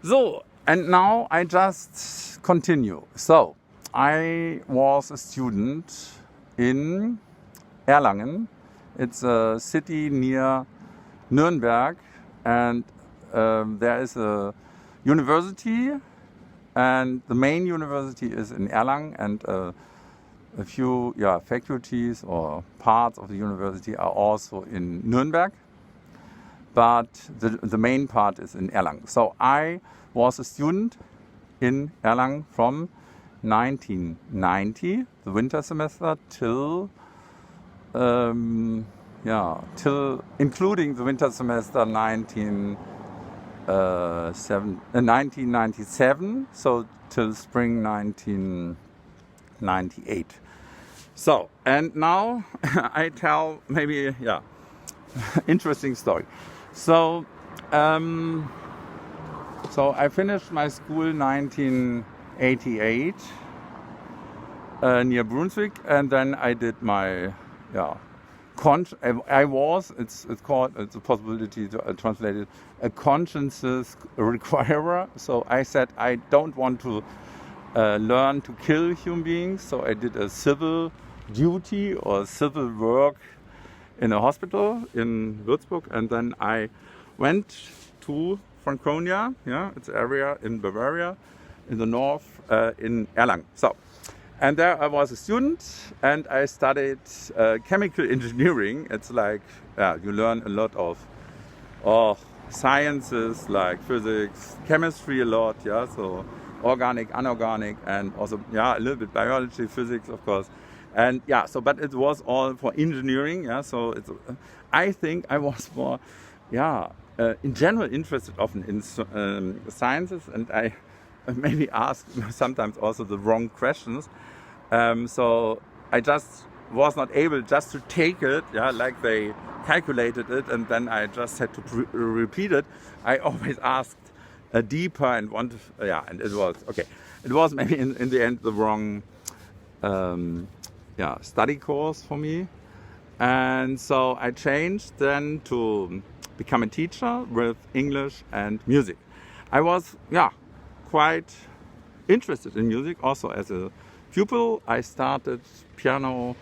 So, and now I just continue. So, I was a student in Erlangen. It's a city near Nuremberg, and there is a university, and the main university is in Erlangen, and a few faculties or parts of the university are also in Nuremberg, but the main part is in Erlangen. So I was a student in Erlangen from 1990, the winter semester, till including the winter semester 1997, so till spring 1998. So, and now I tell maybe, interesting story. So, so I finished my school 1988 near Brunswick, and then I did my, it's a possibility to translate it, a consciences requirer. So I said I don't want to learn to kill human beings, so I did a civil duty or civil work in a hospital in Würzburg, and then I went to Franconia, it's an area in Bavaria, in the north, in Erlangen. So, and there I was a student, and I studied chemical engineering. It's like, you learn a lot of sciences like physics, chemistry a lot, so organic, inorganic, and also a little bit biology, physics, of course. And but it was all for engineering, so it's, I think I was more, in general interested often in sciences, and I maybe ask sometimes also the wrong questions. So I just was not able just to take it, like they calculated it, and then I just had to repeat it. I always asked deeper and wanted, and it was okay. It was maybe in the end the wrong study course for me, and so I changed then to become a teacher with English and music. I was quite interested in music also as a pupil. I started piano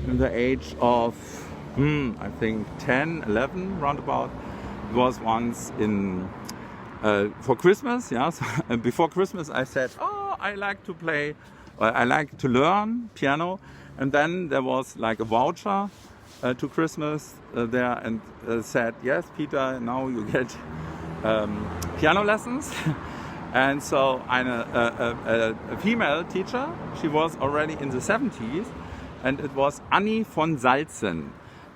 in the age of I think 10, 11 roundabout. It was once in for Christmas, so before Christmas I said, I like to play, I like to learn piano, and then there was like a voucher to Christmas there, and said, yes, Peter, now you get piano lessons. And so a female teacher, she was already in the 70s, and it was Annie von Salzen.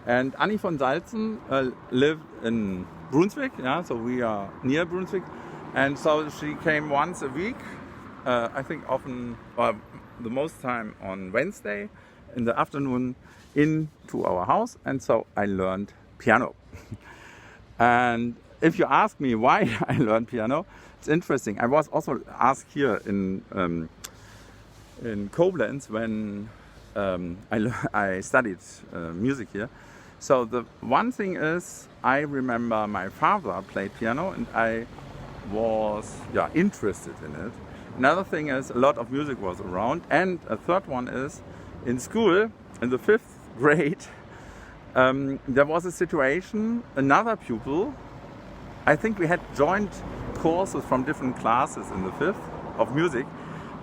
And Annie von Salzen lived in Brunswick, so we are near Brunswick. And so she came once a week, I think often, the most time on Wednesday in the afternoon, into our house. And so I learned piano. And if you ask me why I learned piano, it's interesting. I was also asked here in Koblenz when I studied music here. So the one thing is, I remember my father played piano, and I was interested in it. Another thing is, a lot of music was around, and a third one is, in school, in the 5th grade, there was a situation, another pupil, I think we had joined courses from different classes in the 5th of music,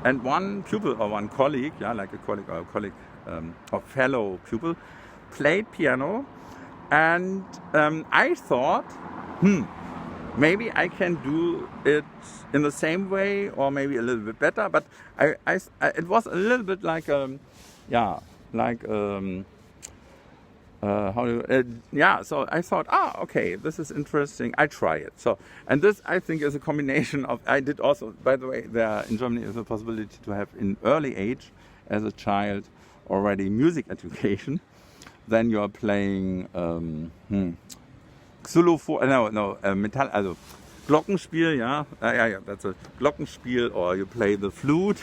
and one pupil or one colleague, like a colleague or a colleague or fellow pupil, played piano, and I thought, maybe I can do it in the same way, or maybe a little bit better. But it was a little bit like so I thought, okay, this is interesting. I try it. So, and this I think is a combination of. I did also, by the way, there in Germany is a possibility to have in early age, as a child, already music education. Then you are playing xylophone, metal, also Glockenspiel, that's a Glockenspiel, or you play the flute,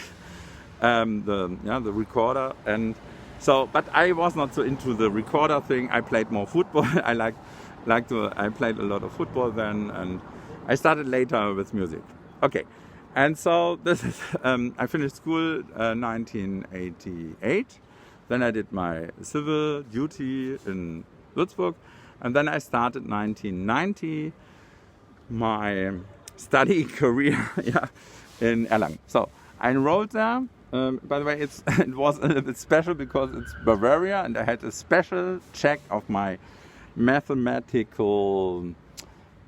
the recorder, and so. But I was not so into the recorder thing. I played more football. I played a lot of football then, and I started later with music. Okay, and so this is, I finished school 1988. Then I did my civil duty in Würzburg, and then I started 1990 my study career in Erlangen. So I enrolled there. By the way, it was a little bit special because it's Bavaria, and I had a special check of my mathematical,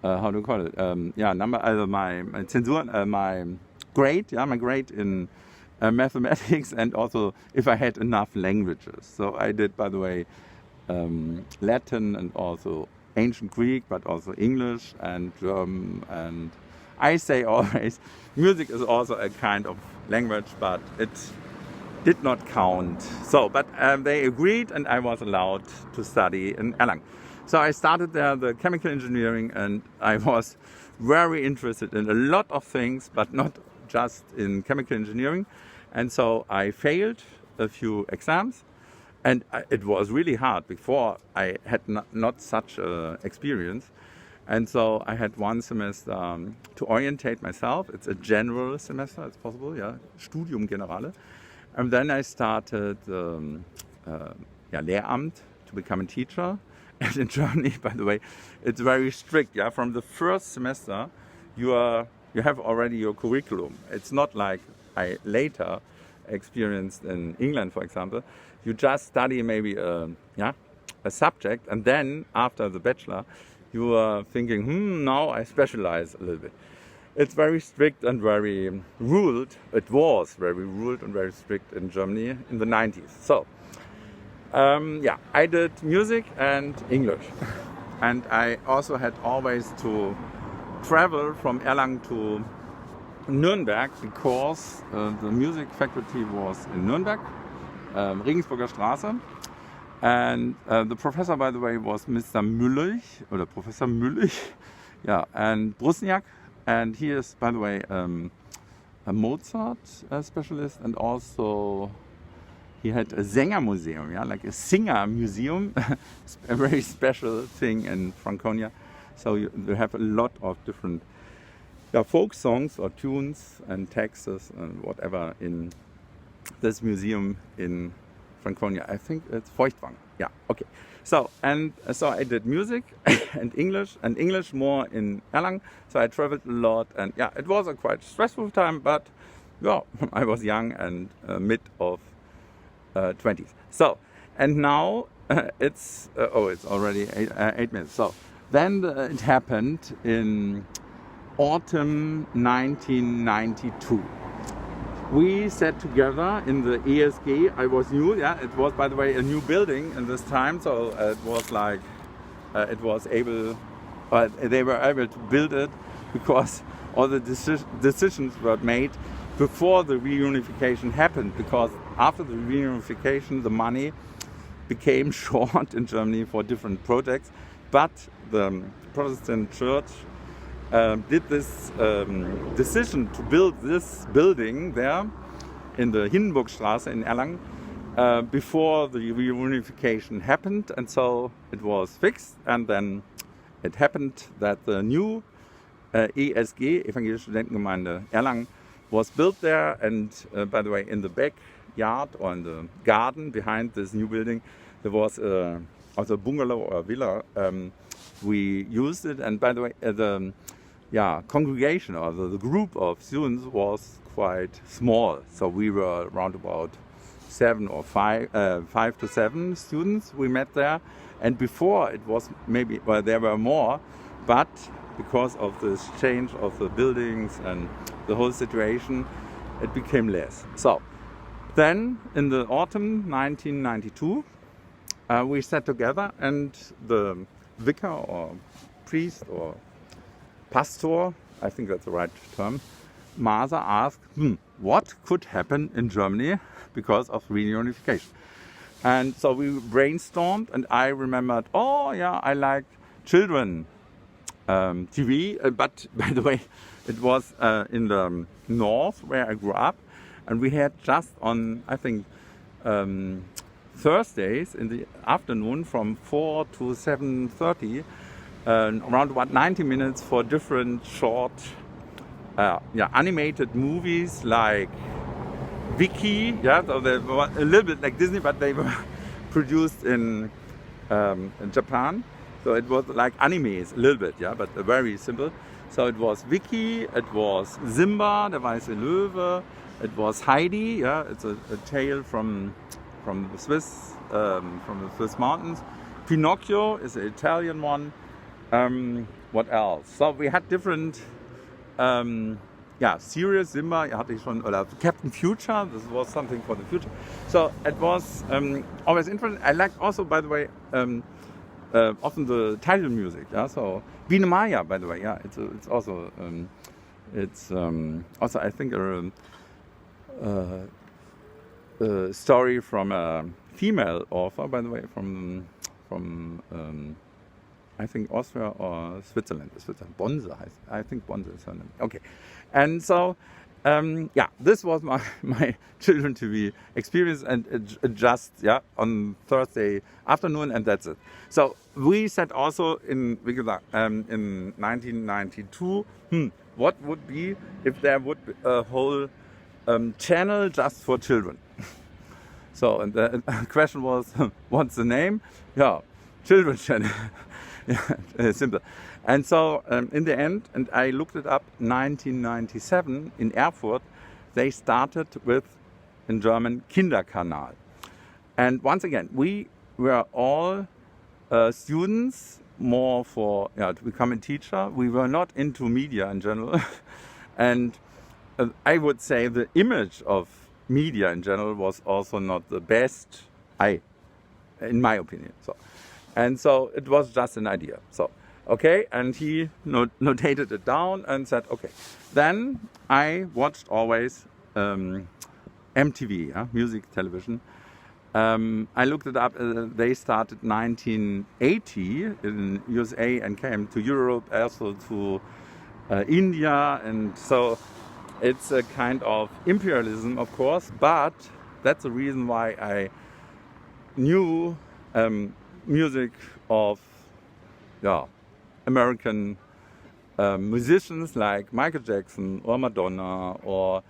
how do you call it? Number, my Zensur, my grade, my grade in mathematics, and also if I had enough languages. So I did, by the way, Latin and also ancient Greek, but also English and German. And I say always, music is also a kind of language, but it did not count. So, but they agreed, and I was allowed to study in Erlangen. So I started there the chemical engineering, and I was very interested in a lot of things, but not just in chemical engineering. And so I failed a few exams, and it was really hard. Before I had not such experience. And so I had one semester to orientate myself. It's a general semester, it's possible, Studium Generale. And then I started Lehramt to become a teacher. And in Germany, by the way, it's very strict. From the first semester, you have already your curriculum. It's not like I later experienced in England, for example. You just study maybe a subject, and then after the bachelor, you are thinking, now I specialize a little bit. It's very strict and very ruled. It was very ruled and very strict in Germany in the 90s. So, I did music and English. And I also had always to travel from Erlangen to Nürnberg because the music faculty was in Nürnberg, Regensburger Straße. And the professor, by the way, was Mr. Müllich, or Professor Müllich, and Brusniak. And he is, by the way, a Mozart specialist, and also he had a Sänger museum, like a singer museum, a very special thing in Franconia. So you have a lot of different folk songs or tunes and texts and whatever in this museum in Franconia. I think it's Feuchtwang. Okay. So I did music and English more in Erlangen. So I traveled a lot, and it was a quite stressful time, but I was young and mid of 20s. So, and now it's already 8 minutes. So then it happened in autumn 1992. We sat together in the ESG. I was new, it was, by the way, a new building in this time, so it was like, they were able to build it because all the decisions were made before the reunification happened, because after the reunification, the money became short in Germany for different projects, but the Protestant Church did this decision to build this building there in the Hindenburgstraße in Erlangen before the reunification happened, and so it was fixed. And then it happened that the new ESG, Evangelische Studentengemeinde Erlangen, was built there. And by the way, in the backyard or in the garden behind this new building, there was also a bungalow or a villa. We used it, and by the way, the congregation or the group of students was quite small. So we were around about 5 to 7 students we met there. And before it was maybe, there were more, but because of this change of the buildings and the whole situation, it became less. So then in the autumn 1992, we sat together, and the vicar or priest or pastor, I think that's the right term, Maser, asked, what could happen in Germany because of reunification? And so we brainstormed, and I remembered, I like children TV, but by the way, it was in the north where I grew up, and we had just on, I think, Thursdays in the afternoon from 4 to 7:30, around about 90 minutes for different short yeah, animated movies like Wiki, yeah, so they were a little bit like Disney, but they were produced in Japan. So it was like animes a little bit, yeah, but very simple. So it was Wiki, it was Simba, der weiße Löwe, it was Heidi, yeah, it's a tale from the Swiss mountains. Pinocchio is an Italian one. What else? So we had different yeah, series. Simba hatte ich schon, oder Captain Future, this was something for the future. So it was always interesting. I liked also, by the way, often the title music. Yeah, so Biene Maya, by the way, yeah, it's also also I think a story from a female author, by the way, from I think Austria or Switzerland. Bonse heißt. I think Bonse is her name. Okay, and so yeah, this was my children TV experience, and it just, yeah, on Thursday afternoon, and that's it. So we said also in 1992, what would be if there would be a whole channel just for children? So, and the question was, what's the name? Yeah, Children's Channel. Yeah, simple. And so in the end, and I looked it up, 1997 in Erfurt, they started with, in German, Kinderkanal. And once again, we were all students, more for, yeah, to become a teacher. We were not into media in general. And I would say the image of media in general was also not the best, in my opinion. So, and so it was just an idea. So, okay, and he notated it down and said, okay. Then I watched always MTV, yeah, music television. I looked it up. They started 1980 in USA and came to Europe, also to India, and so it's a kind of imperialism, of course, but that's the reason why I knew music of, yeah, American musicians like Michael Jackson or Madonna, or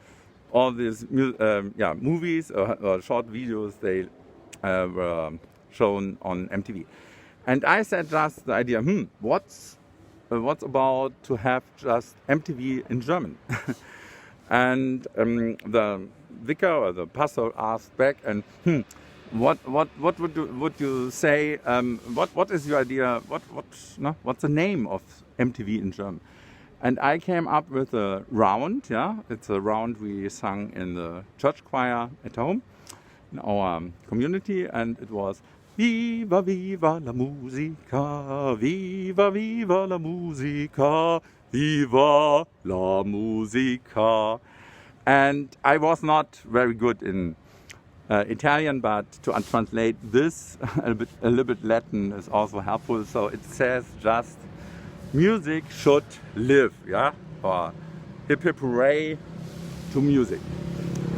all these yeah, movies or short videos they were shown on MTV. And I said just the idea, what's about to have just MTV in German? And the vicar or the pastor asked back, and what would you say? What is your idea? What's the name of MTV in German? And I came up with a round. Yeah, it's a round we sang in the church choir at home in our community, and it was Viva viva la musica, viva viva la musica, viva la musica. And I was not very good in Italian, but to translate this a little bit Latin is also helpful. So it says just music should live, yeah, or hip hip hooray to music.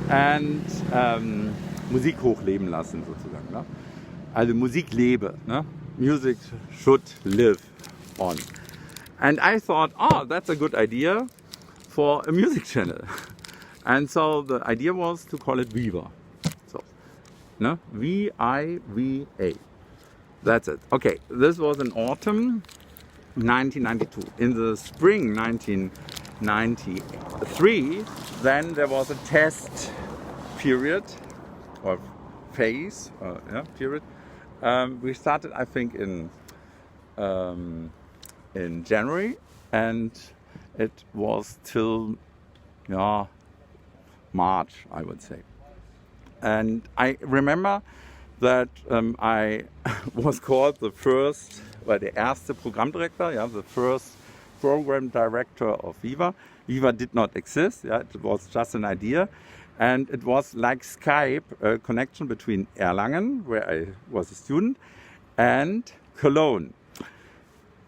And Musik hochleben lassen sozusagen. Ne? Also Musik lebe, ne? Music should live on. And I thought, oh, that's a good idea for a music channel. And so the idea was to call it Viva. So, no? V-I-V-A. That's it. Okay, this was in autumn 1992. In the spring 1993, then there was a test period or phase, period. We started, I think, in January, and it was till March, I would say. And I remember that I was called the first, der erste Programmdirektor, yeah, the first program director of Viva. Viva did not exist, yeah, it was just an idea. And it was like Skype, a connection between Erlangen, where I was a student, and Cologne.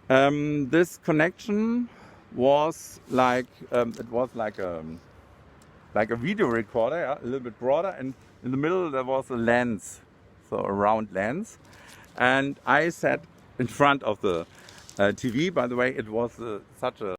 This connection was like a video recorder, yeah, a little bit broader, and in the middle there was a lens, so a round lens. And I sat in front of the TV. By the way, it was such a